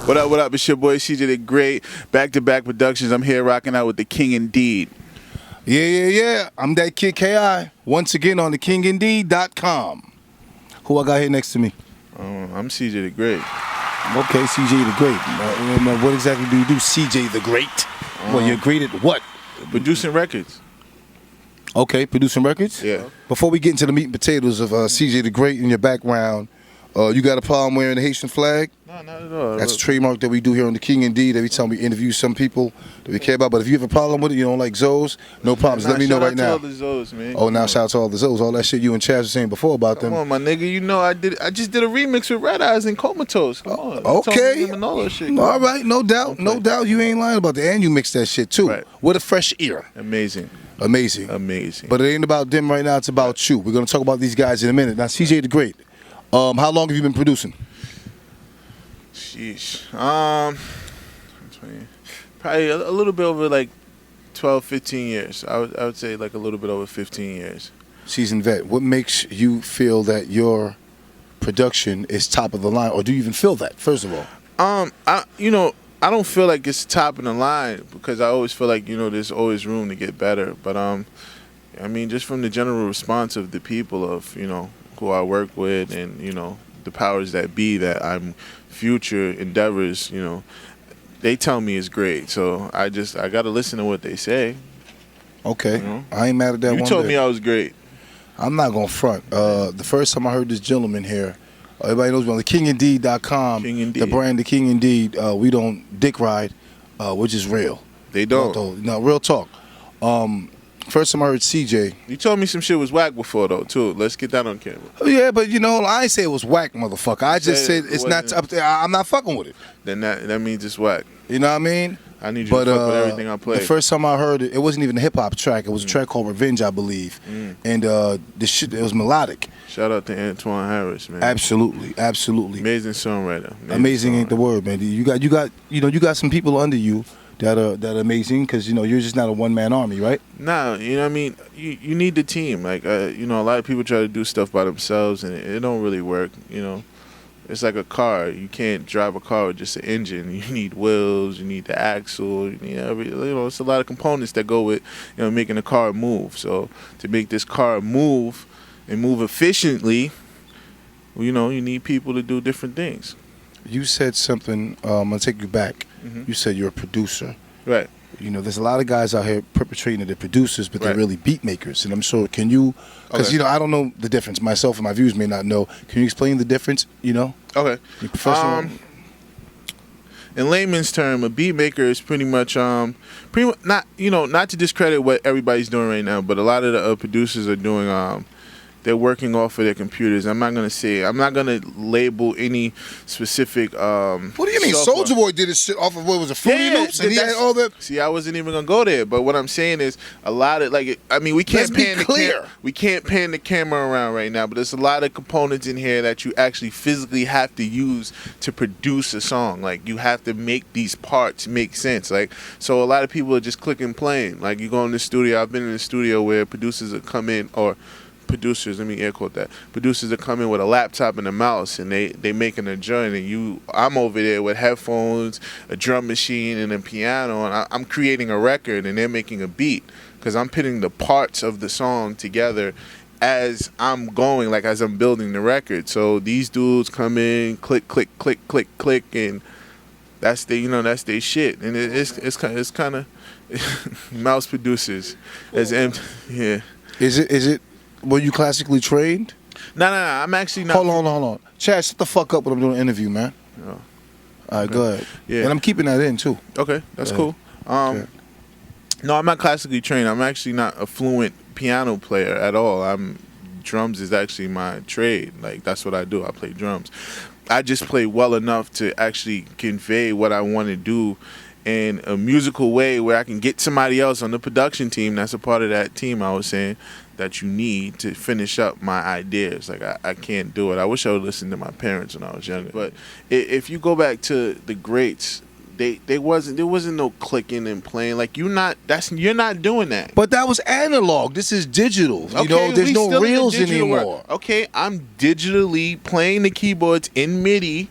What up? It's your boy CJ the Great. Back-to-back productions. I'm here rocking out with TheKingIndeed. Yeah. I'm Dat KiD K.I. Once again on TheKingIndeed.com. Who I got here next to me? I'm CJ the Great. Okay, CJ the Great. What exactly do you do, CJ the Great? Well, you're great at what? Producing records. Okay, producing records? Yeah. Before we get into the meat and potatoes of CJ the Great in your background, you got a problem wearing the Haitian flag? No, not at all. That's a trademark that we do here on The King Indeed. Every time we interview some people that we care about. But if you have a problem with it, you don't like Zoes, no problems. Let me know right now. Shout out to all the Zoes, man. Oh, now shout out to all the Zoes. All that shit you and Chaz were saying before about them. Come on, my nigga. You know I just did a remix with Red Eyes and Comatose. Come on. Okay. All that shit. All right, no doubt. Okay. No doubt you ain't lying about that. And you mixed that shit too. Right. With a fresh ear. Amazing. But it ain't about them right now. It's about you. We're going to talk about these guys in a minute. Now, CJ the Great, how long have you been producing? Sheesh. Probably a little bit over like 12, 15 years. I would say like a little bit over 15 years. Seasoned vet. What makes you feel that your production is top of the line, or do you even feel that? First of all, I don't feel like it's top of the line because I always feel like there's always room to get better. But I mean, just from the general response of the people of who I work with and the powers that be that I'm future endeavors, they tell me it's great. So I got to listen to what they say. Okay. I ain't mad at that one. You told me I was great. I'm not going to front. The first time I heard this gentleman here, everybody knows me on TheKingIndeed.com, the brand TheKingIndeed, we don't dick ride, which is real. They don't. No, real talk. First time I heard CJ. You told me some shit was whack before, though, too. Let's get that on camera. Yeah, but I ain't say it was whack, motherfucker. I just said it's not up there. I'm not fucking with it. Then that means it's whack. You know what I mean? I need you to fuck with everything I play. The first time I heard it, it wasn't even a hip-hop track. It was a track called Revenge, I believe. And the shit, it was melodic. Shout out to Antoine Harris, man. Absolutely. Amazing songwriter. Amazing ain't the word, man. You got some people under you that are amazing because you're just not a one-man army, right? Nah, you know what I mean? You need the team. Like a lot of people try to do stuff by themselves and it don't really work, It's like a car. You can't drive a car with just an engine. You need wheels, you need the axle, it's a lot of components that go with making a car move. So to make this car move and move efficiently, you need people to do different things. You said something, I'm going to take you back. You said you're a producer. Right. There's a lot of guys out here perpetrating that they're producers, but they're really beat makers. And I'm sure, can you, because, I don't know the difference. Myself and my viewers may not know. Can you explain the difference, Okay. In layman's term, a beat maker is pretty much not to discredit what everybody's doing right now, but a lot of the producers are doing they're working off of their computers. I'm not gonna label any specific. What do you mean? Soulja Boy did his shit off of what was a Fruity Loops, and he had all that. See, I wasn't even gonna go there, but what I'm saying is a lot of we can't pan the camera around right now, but there's a lot of components in here that you actually physically have to use to produce a song. Like you have to make these parts make sense. So a lot of people are just clicking playing. Like you go in the studio. I've been in the studio where producers have come in producers, let me air quote that. Producers are coming with a laptop and a mouse, and they making a joint, and I'm over there with headphones, a drum machine, and a piano, and I'm creating a record, and they're making a beat, because I'm putting the parts of the song together as I'm going, like as I'm building the record. So these dudes come in, click, click, click, click, click, and that's their shit, and it's kind of mouse producers, yeah. Is it? Were you classically trained? No, I'm actually not. Hold on. Chad, shut the fuck up when I'm doing an interview, man. Oh. All right, go ahead. Yeah. And I'm keeping that in, too. Okay, that's cool. No, I'm not classically trained. I'm actually not a fluent piano player at all. Drums is actually my trade. Like, that's what I do. I play drums. I just play well enough to actually convey what I want to do in a musical way where I can get somebody else on the production team that's a part of that team I was saying that you need to finish up my ideas. Like I can't do it. I wish I would listen to my parents when I was younger. But if you go back to the greats, there wasn't no clicking and playing. Like you're not doing that. But that was analog. This is digital. There's no reels anymore. Okay, I'm digitally playing the keyboards in MIDI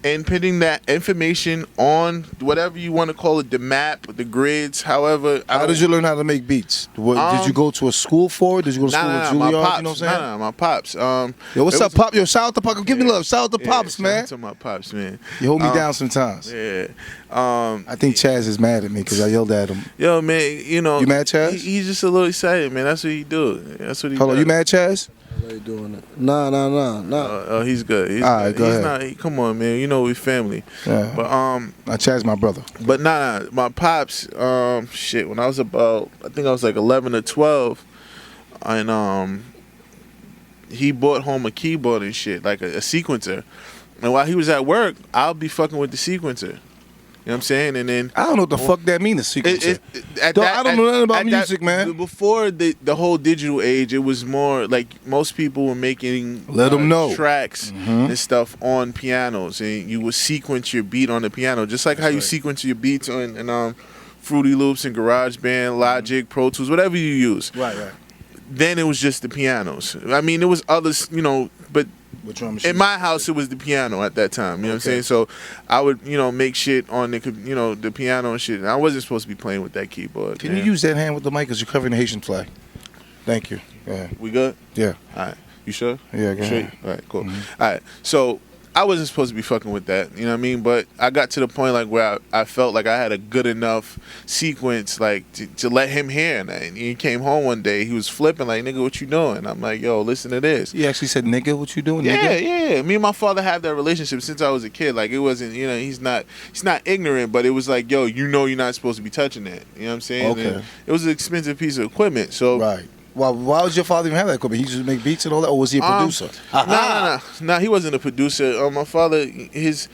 and putting that information on whatever you want to call it, the map, the grids, however. How did you learn how to make beats? Did you go to a school for it? Did you go to school with Juilliard? My pops, you know what I'm saying? my pops. Yo, what's up, Pop? Yo, shout out to Pop. Give me love. Shout out to Pops, man. Shout out to my pops, man. You hold me down sometimes. Yeah. I think Chaz is mad at me because I yelled at him. Yo, man, you know. You mad, Chaz? He's just a little excited, man. That's what he do. That's what he Hold does. on, you mad, Chaz? They doing it. Nah. Oh, he's good. He's all right, good. go He's ahead. not. Come on, man. You know we family. Yeah. But Chaz, my brother. But my pops. Shit. When I was about, I think I was like 11 or 12, and he brought home a keyboard and shit, like a sequencer. And while he was at work, I'll be fucking with the sequencer. You know what I'm saying? And then I don't know what the fuck that means, a sequencer. I don't know nothing about music, man. Before the whole digital age, it was more like most people were making tracks and stuff on pianos, and you would sequence your beat on the piano, just like how you sequence your beats on Fruity Loops and GarageBand, Logic, Pro Tools, whatever you use. Right. Then it was just the pianos. I mean, there was others, but in my house, it was the piano at that time. You know what I'm saying? So I would, make shit on the piano and shit. And I wasn't supposed to be playing with that keyboard. Can you use that hand with the mic because you're covering the Haitian flag? Thank you. We good? Yeah. All right. You sure? Yeah, go ahead. All right, cool. All right. So I wasn't supposed to be fucking with that. You know what I mean? But I got to the point like where I felt like I had a good enough sequence like to let him hear. And he came home one day. He was flipping like, nigga, what you doing? I'm like, yo, listen to this. He actually said, nigga, what you doing, yeah, nigga? Yeah. Me and my father have that relationship since I was a kid. Like, it wasn't, he's not ignorant, but it was like, yo, you're not supposed to be touching that. You know what I'm saying? Okay. And it was an expensive piece of equipment. So right. Well, why was your father even have that equipment? He just make beats and all that, or was he a producer? No, he wasn't a producer. My father, his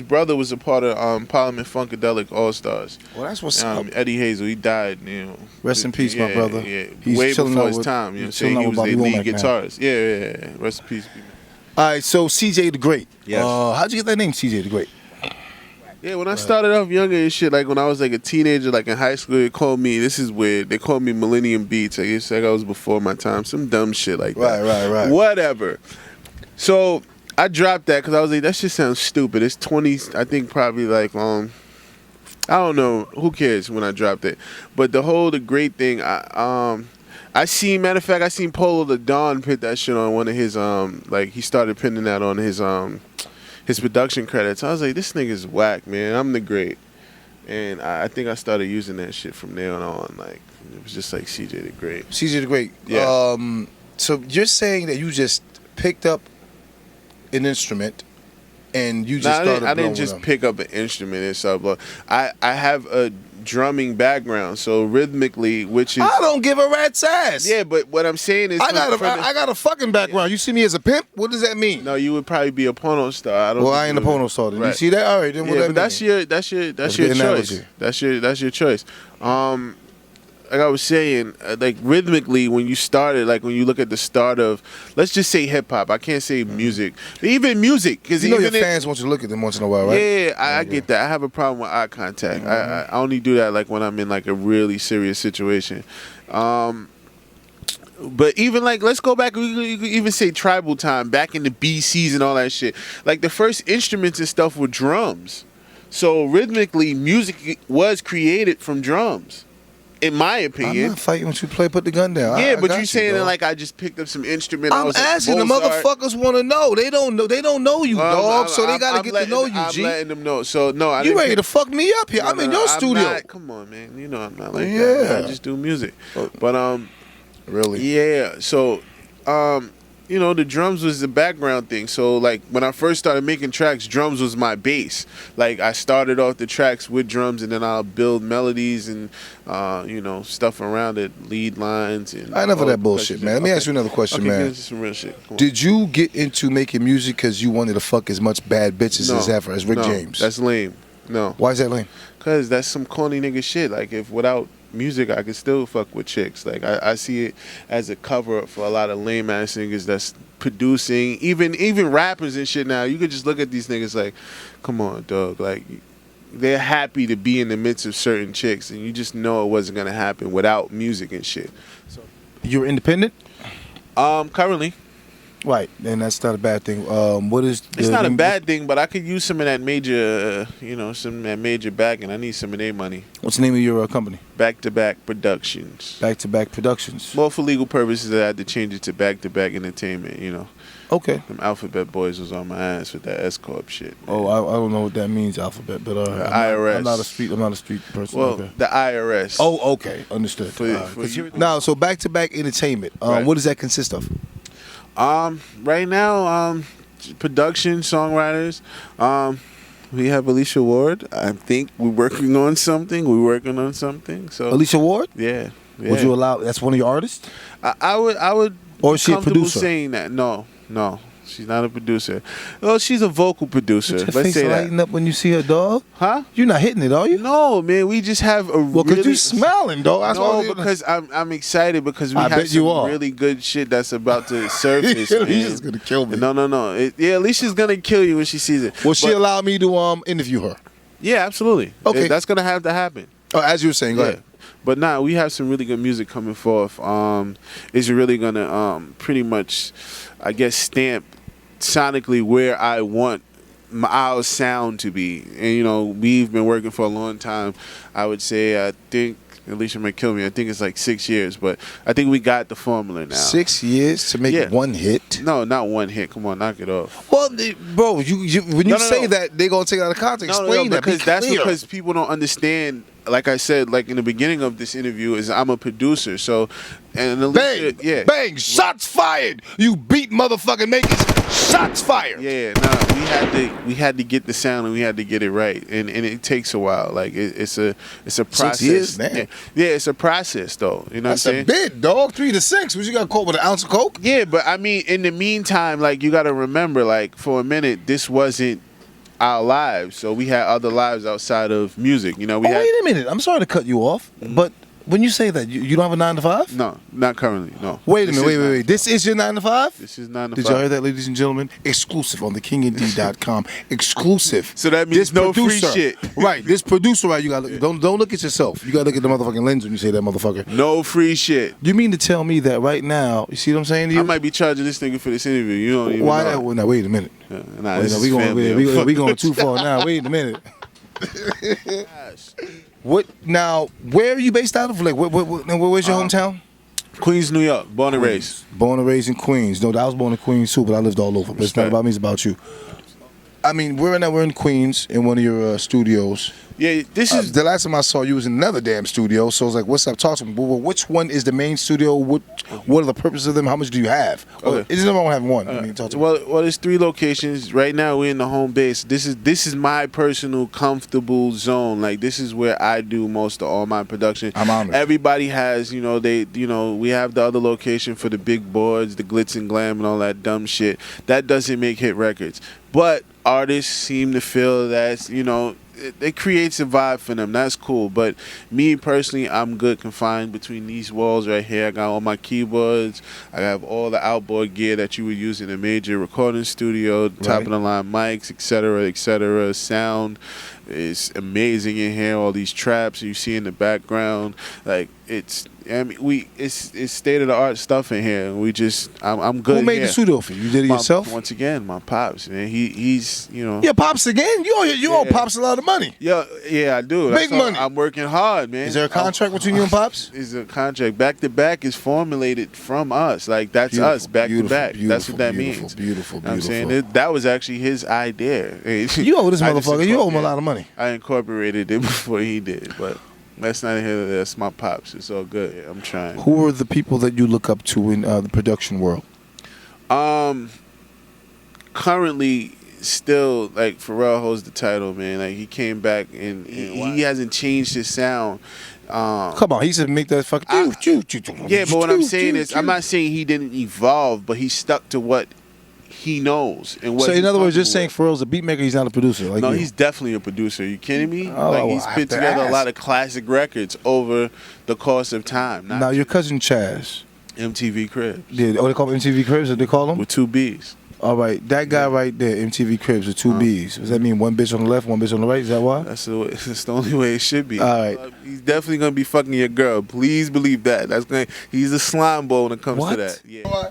brother was a part of Parliament Funkadelic All Stars. Well, that's what's up. Eddie Hazel, he died. Rest in peace, my brother. Yeah, he's way before his time. You know what I'm saying? He was their lead guitarist. Yeah. Rest in peace. All right, so CJ the Great. Yes. How'd you get that name, CJ the Great? Yeah, when I started off younger and shit, like when I was like a teenager, like in high school, this is weird, they called me Millennium Beats. I guess like I was before my time. Some dumb shit like that. Right. Whatever. So I dropped that because I was like, that shit sounds stupid. It's 20, I think probably like, I don't know, who cares when I dropped it. But the great thing, I seen Polo the Don put that shit on one of his, like he started pinning that on his production credits. I was like, this nigga's whack, man. I'm the Great. And I think I started using that shit from there on. Like, it was just like CJ the Great. CJ the Great. Yeah. So you're saying that you just picked up an instrument and you just started I didn't just pick up an instrument and stuff. I have a drumming background, so rhythmically, which is I don't give a rat's ass. Yeah, but what I'm saying is I got a fucking background. You see me as a pimp? What does that mean? No, you would probably be a porno star. I ain't a porno star. Right. You see that? All right, then what that mean? That's your choice. That's your choice. Like I was saying, like rhythmically, when you started, like when you look at the start of, let's just say hip hop. I can't say music, but even music, because your fans want you to look at them once in a while, right? Yeah, I get that. I have a problem with eye contact. I only do that like when I'm in like a really serious situation. But even like, let's go back. You could even say tribal time, back in the BCs and all that shit. Like the first instruments and stuff were drums. So rhythmically, music was created from drums. In my opinion. I'm not fighting with you. Put the gun down. Yeah, but you saying that like I just picked up some instrument. I'm asking. The motherfuckers want to know. They don't know. They don't know you, dog. So they gotta get to know you, G. I'm letting them know. So no, you ready to fuck me up here? I'm in your studio. Come on, man. You know I'm not like that. I just do music. But really? Yeah. So the drums was the background thing. So like when I first started making tracks, drums was my bass. Like I started off the tracks with drums, and then I'll build melodies and stuff around it, lead lines and. I never that bullshit, man. Let me ask you another question, man. This is some real shit. Did you get into making music because you wanted to fuck as much bad bitches as ever as Rick James? That's lame. No. Why is that lame? Cause that's some corny nigga shit. Like if without music, I could still fuck with chicks. Like I see it as a cover up for a lot of lame ass niggas that's producing, even rappers and shit. Now you could just look at these niggas like, come on, dog. Like they're happy to be in the midst of certain chicks, and you just know it wasn't gonna happen without music and shit. So you're independent? Currently. Right, and that's not a bad thing. What is? It's not a bad thing, but I could use some of that major, some of that major backing. I need some of their money. What's the name of your company? Back to Back Productions. Back to Back Productions. Well, for legal purposes, I had to change it to Back to Back Entertainment. Okay. Them Alphabet Boys was on my ass with that S Corp shit. Man. Oh, I don't know what that means, Alphabet, but IRS. I'm not a street person. Well, okay. the IRS. Oh, okay, understood. Now, so Back to Back Entertainment. Right. What does that consist of? Right now, production, songwriters. We have Alicia Ward. I think we're working on something. So Alicia Ward? Yeah. Would you allow? That's one of your artists? I would. Or is she a producer? Saying that? No. She's not a producer. Well, she's a vocal producer. Your face lighting up when you see her, dog. Huh? You're not hitting it, are you? No, man. We just have a because you smiling, dog. That's because I'm excited because we have some really good shit that's about to surface. Alicia's gonna kill me. No. Alicia's gonna kill you when she sees it. Will she allow me to interview her? Yeah, absolutely. Okay, that's gonna have to happen. Oh, as you were saying, go ahead. But we have some really good music coming forth. It's really gonna pretty much, I guess, stamp sonically where I want our sound to be. And we've been working for a long time. I would say, I think Alicia might kill me. I think it's like 6 years, but I think we got the formula now. 6 years to make one hit? No, not one hit. Come on, knock it off. Well, bro, when you say that, they're gonna take it out of context. Explain that. Because that's because people don't understand. Like I said, like in the beginning of this interview, is I'm a producer. So, and Alicia, bang, shots fired. You beat motherfucking makers. Shots fired. Yeah, we had to get the sound and we had to get it right, and it takes a while. Like it's a process. 6 years, man. Yeah, it's a process though. You know that's what I'm saying? That's a bid, dog. 3 to 6. What you got caught with an ounce of coke? Yeah, but I mean, in the meantime, like you got to remember, like for a minute, this wasn't our lives. So we had other lives outside of music. Wait a minute. I'm sorry to cut you off, but when you say that, you don't have a 9 to 5? No, not currently. No. Wait a minute. Wait. This is your 9 to 5? This is 9 to 5. Did y'all hear that, ladies and gentlemen? Exclusive on TheKingIndeed.com. Exclusive. So that means no free shit. Right. This producer, right? You got don't look at yourself. You got to look at the motherfucking lens when you say that, motherfucker. No free shit. You mean to tell me that right now? You see what I'm saying to you? I might be charging this nigga for this interview. You don't even Why? know. Well, now wait a minute. We going too far now. Wait a minute. What now? Where are you based out of? Like, where's your hometown? Queens, New York. Born and raised. Born and raised in Queens. No, I was born in Queens too, but I lived all over. But it's not about me; it's about you. I mean, we're in Queens in one of your studios. Yeah, this is the last time I saw you was in another damn studio. So I was like, "What's up? Talk to me." Well, which one is the main studio? What are the purposes of them? How much do you have? Okay. Is it wrong having one? I mean, talk to me. Well, there's 3 locations right now. We're in the home base. This is my personal comfortable zone. Like this is where I do most of all my production. I'm honored. Everybody has, we have the other location for the big boards, the glitz and glam, and all that dumb shit. That doesn't make hit records, but artists seem to feel that it creates a vibe for them. That's cool. But me personally, I'm good confined between these walls right here. I got all my keyboards. I have all the outboard gear that you would use in a major recording studio, top of the line mics, etc., etc. Sound is amazing in here. All these traps you see in the background, like it's state of the art stuff in here. And I'm good. Who made the studio for you? You did it yourself? Once again, my pops, man. He's Yeah, pops again. You owe pops a lot of money. Yeah, I do. Big money. I'm working hard, man. Is there a contract between you and pops? Is a contract. Back to back is formulated from us. Like that's us. Back to back. That's what that means. Beautiful. I'm saying that was actually his idea. You owe this motherfucker. You owe him a lot of money. I incorporated it before he did, but that's not here. That's my pops. It's all good. I'm trying. Who are the people that you look up to in the production world? Currently, still like Pharrell holds the title, man. Like he came back and he hasn't changed his sound. Come on, he said make that fucking. Yeah, but what I'm saying is, I'm not saying he didn't evolve, but he stuck to what he knows. And what so in other words, you're saying Pharrell's a beat maker, he's not a producer? Like no, you. He's definitely a producer. Are you kidding me? Oh, like he's put together a lot of classic records over the course of time. Now your cousin Chaz. MTV Cribs. Yeah, they call him MTV Cribs, or they call him? With 2 B's. All right, that guy right there, MTV Cribs with 2 B's. Does that mean one bitch on the left, one bitch on the right? Is that why? That's the only way it should be. All right. He's definitely gonna be fucking your girl. Please believe that. He's a slime ball when it comes to that. Yeah.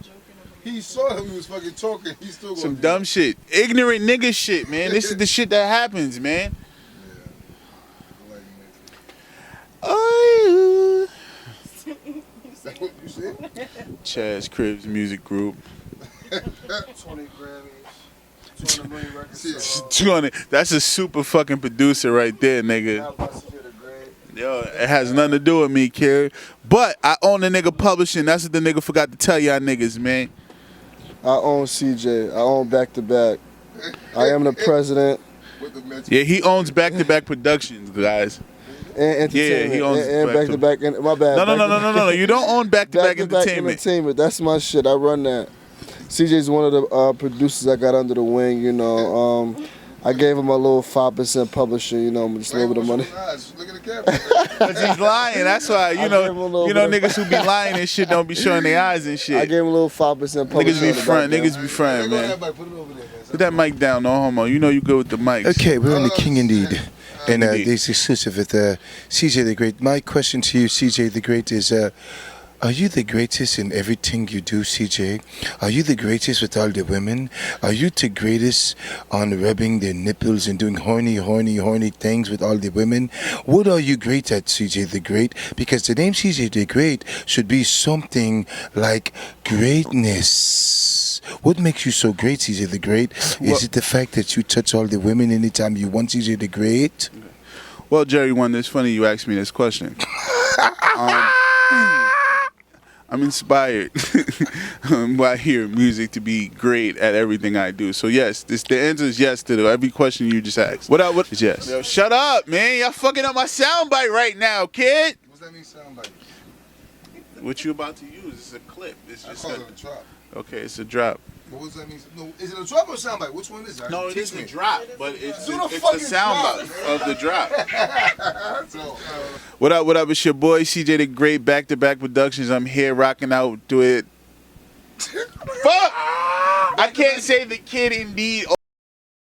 He saw him. He was fucking talking. He's still going some dumb shit, ignorant nigga shit, man. This is the shit that happens, man. Oh. Is that what you said? Chaz Cribs Music Group. 20 Grammys. 200 million records. 200. That's a super fucking producer right there, nigga. Yo, it has nothing to do with me, kid. But I own the nigga publishing. That's what the nigga forgot to tell y'all niggas, man. I own CJ. I own Back to Back. I am the president. Yeah, he owns Back to Back Productions, guys. And entertainment. Yeah, he owns and Back to Back. My bad. No. You don't own Back to Back Entertainment. That's my shit. I run that. CJ's one of the producers I got under the wing. You know, I gave him a little 5% publisher. You know, just a little bit of money. Look at the camera. Cause he's lying. That's why you know niggas who be lying and shit don't be showing their eyes and shit. I gave him a little 5% publisher. Niggas be front, man. Put that mic down, no homo. You know you good with the mics. Okay, we're on the King Indeed. And this exclusive with CJ the Great. My question to you, CJ the Great, is are you the greatest in everything you do, CJ? Are you the greatest with all the women? Are you the greatest on rubbing their nipples and doing horny things with all the women? What are you great at, CJ the Great? Because the name CJ the Great should be something like greatness. What makes you so great, CJ the Great? Is it the fact that you touch all the women anytime you want, CJ the Great? Well, Jerry, it's funny you asked me this question. I'm inspired by hearing music to be great at everything I do. So yes, the answer is yes to every question you just asked. What is yes? Yo, shut up, man. Y'all fucking up my soundbite right now, kid. What's that mean, soundbite? What you about to use? It's a clip. It's just a drop. Okay, it's a drop. What does that mean? No, is it a drop or a soundbite? Which one is it? No, it is a drop, but it's a soundbite of the drop. What up? It's your boy CJ the Great, Back to Back Productions. I'm here rocking out to it. Fuck! I can't say the kid indeed.